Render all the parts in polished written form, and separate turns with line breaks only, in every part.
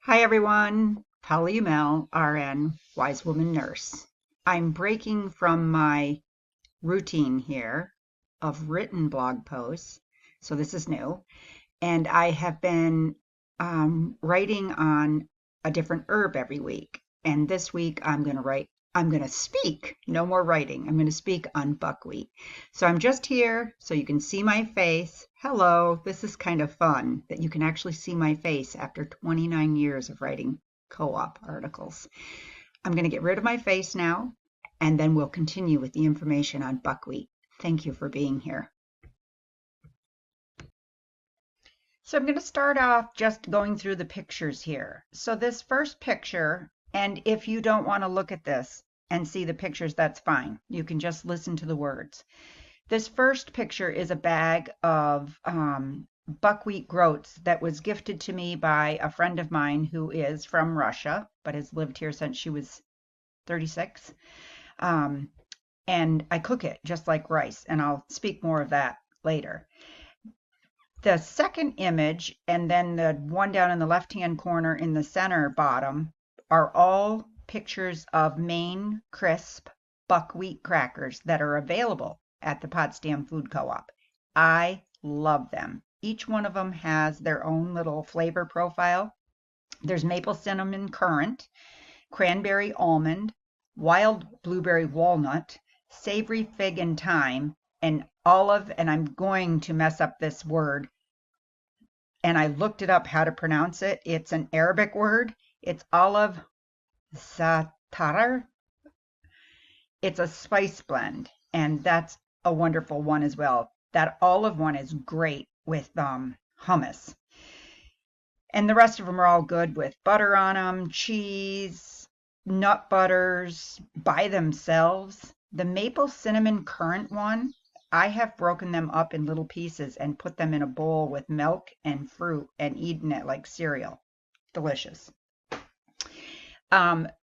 Hi everyone, Polly Umel, RN, Wise Woman Nurse. I'm breaking from my routine here of written blog posts, so this is new, and I have been writing on a different herb every week. And this week I'm going to speak, no more writing. I'm going to speak on buckwheat. So I'm just here so you can see my face. Hello, this is kind of fun that you can actually see my face after 29 years of writing co-op articles. I'm going to get rid of my face now, and then we'll continue with the information on buckwheat. Thank you for being here. So I'm going to start off just going through the pictures here. So this first picture, and if you don't want to look at this and see the pictures, that's fine. You can just listen to the words. This first picture is a bag of buckwheat groats that was gifted to me by a friend of mine who is from Russia, but has lived here since she was 36. And I cook it just like rice, and I'll speak more of that later. The second image, and then the one down in the left-hand corner in the center bottom, are all pictures of Maine crisp buckwheat crackers that are available at the Potsdam Food Co-op. I love them. Each one of them has their own little flavor profile. There's maple cinnamon currant, cranberry almond, wild blueberry walnut, savory fig and thyme, and olive, and I'm going to mess up this word, and I looked it up how to pronounce it. It's an Arabic word. It's olive za'atar. It's a spice blend, and that's a wonderful one as well. That olive one is great with hummus. And the rest of them are all good with butter on them, cheese, nut butters by themselves. The maple cinnamon currant one, I have broken them up in little pieces and put them in a bowl with milk and fruit and eaten it like cereal. Delicious.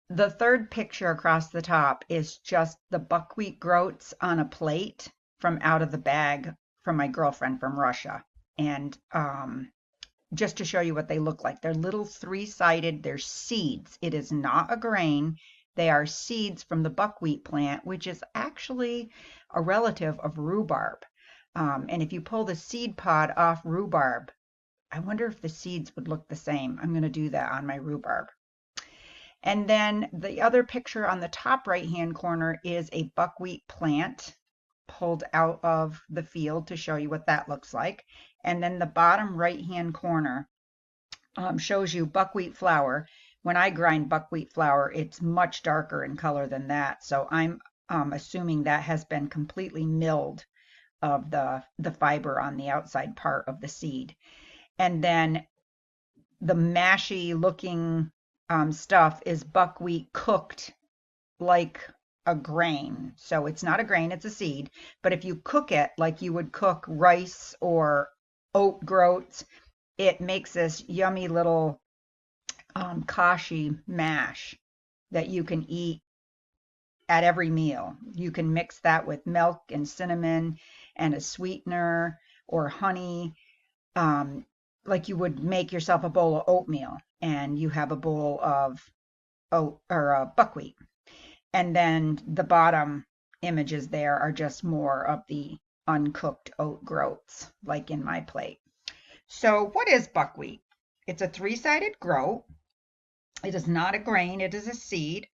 The third picture across the top is just the buckwheat groats on a plate from out of the bag from my girlfriend from Russia. And just to show you what they look like. They're little three-sided, they're seeds. It is not a grain. They are seeds from the buckwheat plant, which is actually a relative of rhubarb. And if you pull the seed pod off rhubarb, I wonder if the seeds would look the same. I'm going to do that on my rhubarb. And then the other picture on the top right-hand corner is a buckwheat plant pulled out of the field to show you what that looks like. And then the bottom right-hand corner shows you buckwheat flour. When I grind buckwheat flour, it's much darker in color than that. So I'm assuming that has been completely milled of the fiber on the outside part of the seed. And then the mashy looking stuff is buckwheat cooked like a grain. So it's not a grain, it's a seed. But if you cook it like you would cook rice or oat groats, it makes this yummy little kashi mash that you can eat at every meal. You can mix that with milk and cinnamon and a sweetener or honey, like you would make yourself a bowl of oatmeal, and you have a bowl of oat or buckwheat. And then the bottom images there are just more of the uncooked oat groats, like in my plate. So what is buckwheat? It's a three-sided groat. It is not a grain, it is a seed,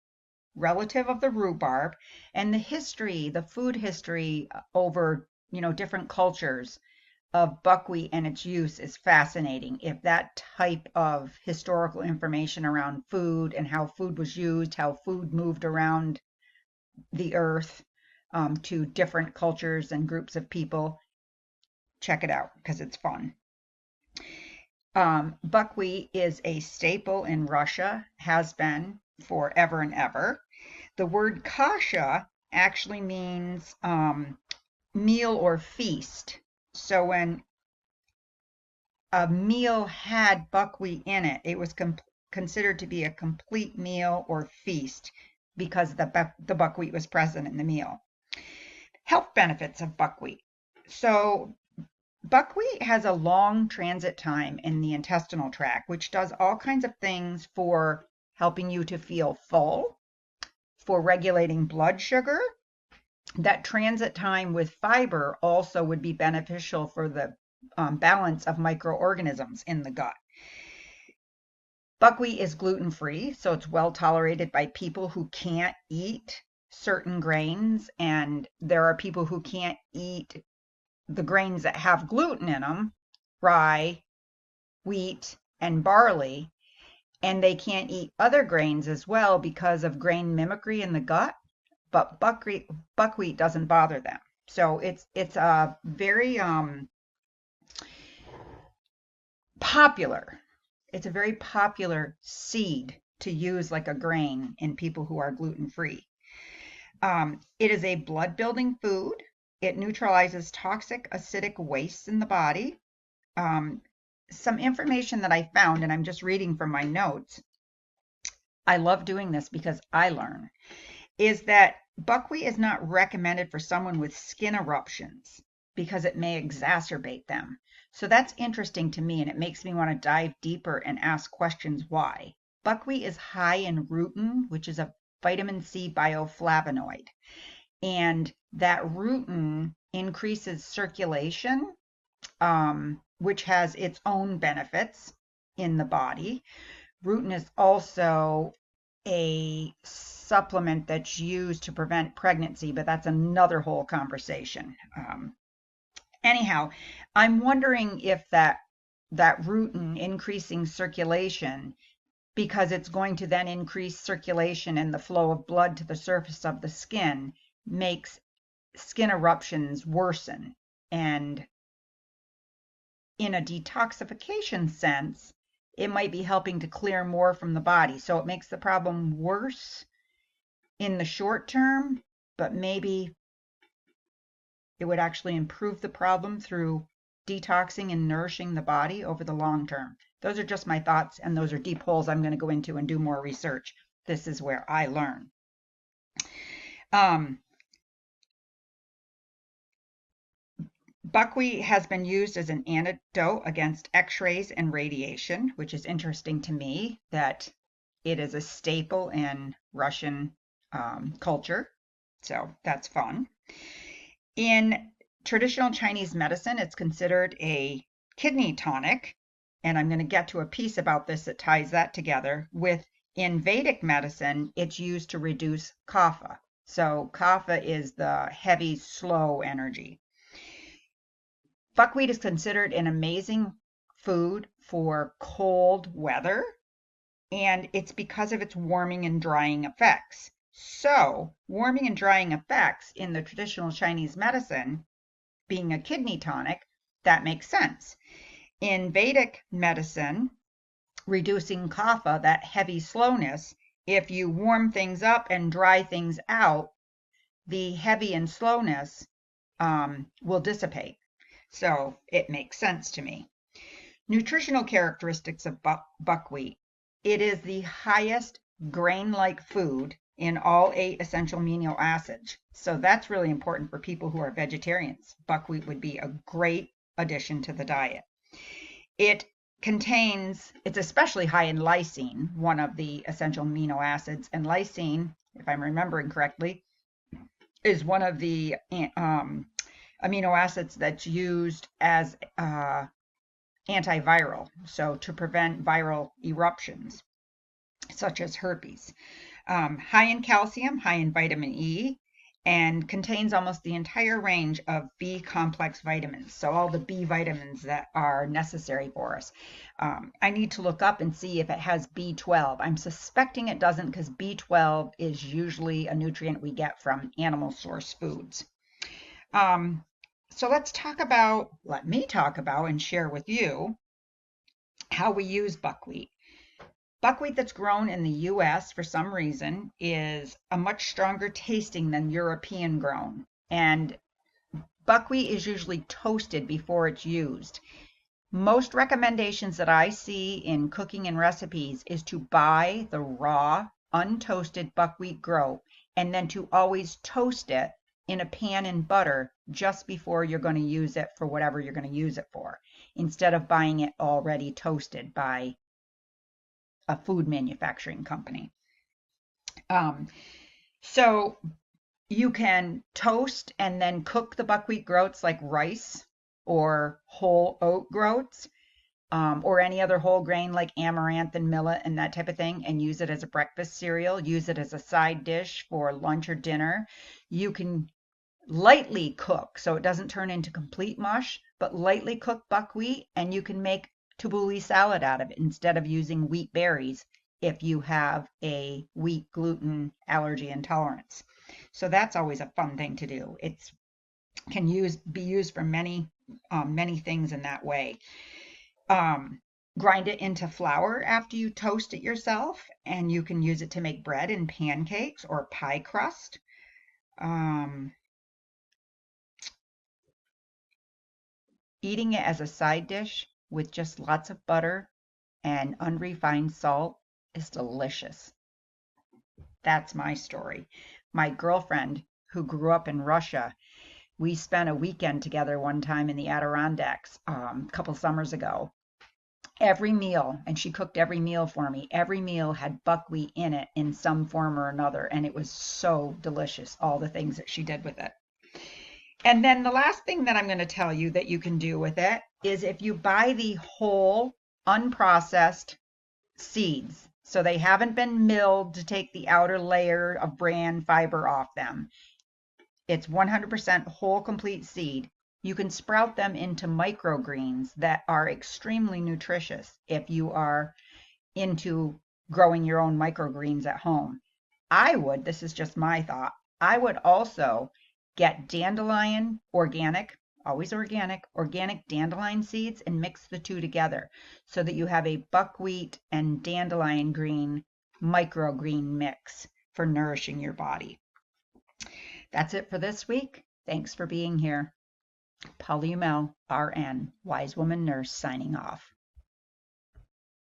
relative of the rhubarb. And the history, the food history over, different cultures of buckwheat and its use is fascinating. If that type of historical information around food and how food was used, how food moved around the earth to different cultures and groups of people, check it out because it's fun. Buckwheat is a staple in Russia, has been forever and ever. The word kasha actually means meal or feast. So when a meal had buckwheat in it, it was considered to be a complete meal or feast because the buckwheat was present in the meal. Health benefits of buckwheat. So Buckwheat has a long transit time in the intestinal tract, which does all kinds of things for helping you to feel full, for regulating blood sugar. That transit time with fiber also would be beneficial for the balance of microorganisms in the gut. Buckwheat is gluten-free, so it's well tolerated by people who can't eat certain grains, and there are people who can't eat the grains that have gluten in them, rye, wheat, and barley, and they can't eat other grains as well because of grain mimicry in the gut, but buckwheat doesn't bother them. So it's a very popular. It's a very popular seed to use like a grain in people who are gluten free. It is a blood building food. It neutralizes toxic acidic wastes in the body. Some information that I found, and I'm just reading from my notes. I love doing this because I learn, is that buckwheat is not recommended for someone with skin eruptions because it may exacerbate them. So that's interesting to me, and it makes me want to dive deeper and ask questions why. Buckwheat is high in rutin, which is a vitamin C bioflavonoid, and that rutin increases circulation, which has its own benefits in the body. Rutin is also a supplement that's used to prevent pregnancy, but that's another whole conversation. Anyhow, I'm wondering if that rutin increasing circulation, because it's going to then increase circulation and the flow of blood to the surface of the skin, makes skin eruptions worsen. And in a detoxification sense, it might be helping to clear more from the body. So it makes the problem worse in the short term, but maybe it would actually improve the problem through detoxing and nourishing the body over the long term. Those are just my thoughts, and those are deep holes I'm going to go into and do more research. This is where I learn. Buckwheat has been used as an antidote against X-rays and radiation, which is interesting to me that it is a staple in Russian culture. So that's fun. In traditional Chinese medicine, it's considered a kidney tonic, and I'm going to get to a piece about this that ties that together with. In Vedic medicine, it's used to reduce kapha. So kapha is the heavy, slow energy. Buckwheat is considered an amazing food for cold weather, and it's because of its warming and drying effects. So, warming and drying effects in the traditional Chinese medicine, being a kidney tonic, that makes sense. In Vedic medicine, reducing kapha, that heavy slowness, if you warm things up and dry things out, the heavy and slowness will dissipate. So it makes sense to me. Nutritional characteristics of buckwheat. It is the highest grain-like food in all 8 essential amino acids. So that's really important for people who are vegetarians. Buckwheat would be a great addition to the diet. It's especially high in lysine, one of the essential amino acids. And lysine, if I'm remembering correctly, is one of the amino acids that's used as antiviral, so to prevent viral eruptions such as herpes. High in calcium, high in vitamin E, and contains almost the entire range of B complex vitamins, so all the B vitamins that are necessary for us. I need to look up and see if it has B12. I'm suspecting it doesn't, because B12 is usually a nutrient we get from animal source foods. So let me talk about and share with you how we use buckwheat. Buckwheat that's grown in the US for some reason is a much stronger tasting than European grown. And buckwheat is usually toasted before it's used. Most recommendations that I see in cooking and recipes is to buy the raw, untoasted buckwheat groat, and then to always toast it in a pan in butter just before you're going to use it for whatever you're going to use it for, instead of buying it already toasted by a food manufacturing company. Um, so you can toast and then cook the buckwheat groats like rice or whole oat groats, or any other whole grain like amaranth and millet and that type of thing, and use it as a breakfast cereal, use it as a side dish for lunch or dinner. You can lightly cook so it doesn't turn into complete mush, but lightly cook buckwheat, and you can make tabbouleh salad out of it instead of using wheat berries if you have a wheat gluten allergy intolerance. So that's always a fun thing to do. It can be used for many things in that way. Grind it into flour after you toast it yourself, and you can use it to make bread and pancakes or pie crust. Eating it as a side dish with just lots of butter and unrefined salt is delicious. That's my story. My girlfriend, who grew up in Russia, we spent a weekend together one time in the Adirondacks, a couple summers ago. Every meal, and she cooked every meal for me, every meal had buckwheat in it in some form or another, and it was so delicious, all the things that she did with it. And then the last thing that I'm going to tell you that you can do with it is if you buy the whole unprocessed seeds, so they haven't been milled to take the outer layer of bran fiber off them. It's 100% whole complete seed. You can sprout them into microgreens that are extremely nutritious if you are into growing your own microgreens at home. This is just my thought, I would also get dandelion organic, always organic dandelion seeds, and mix the two together so that you have a buckwheat and dandelion green microgreen mix for nourishing your body. That's it for this week. Thanks for being here. Paula Umel, RN, Wise Woman Nurse, signing off.